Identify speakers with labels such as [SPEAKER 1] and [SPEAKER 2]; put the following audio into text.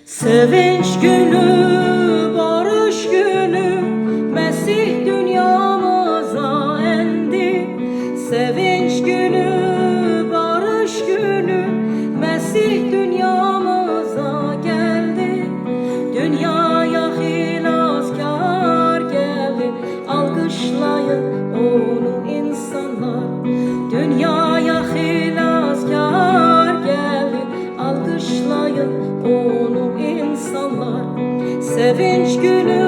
[SPEAKER 1] Sevinç günü, barış günü, Mesih dünyamıza endi. Sevinç günü, barış günü, Mesih dünyamıza geldi. Dünyaya hilaskar geldi, alkışlayın onu insanlar. Dünyaya hilaskar geldi, alkışlayın onu insanlar. Sevinç günü,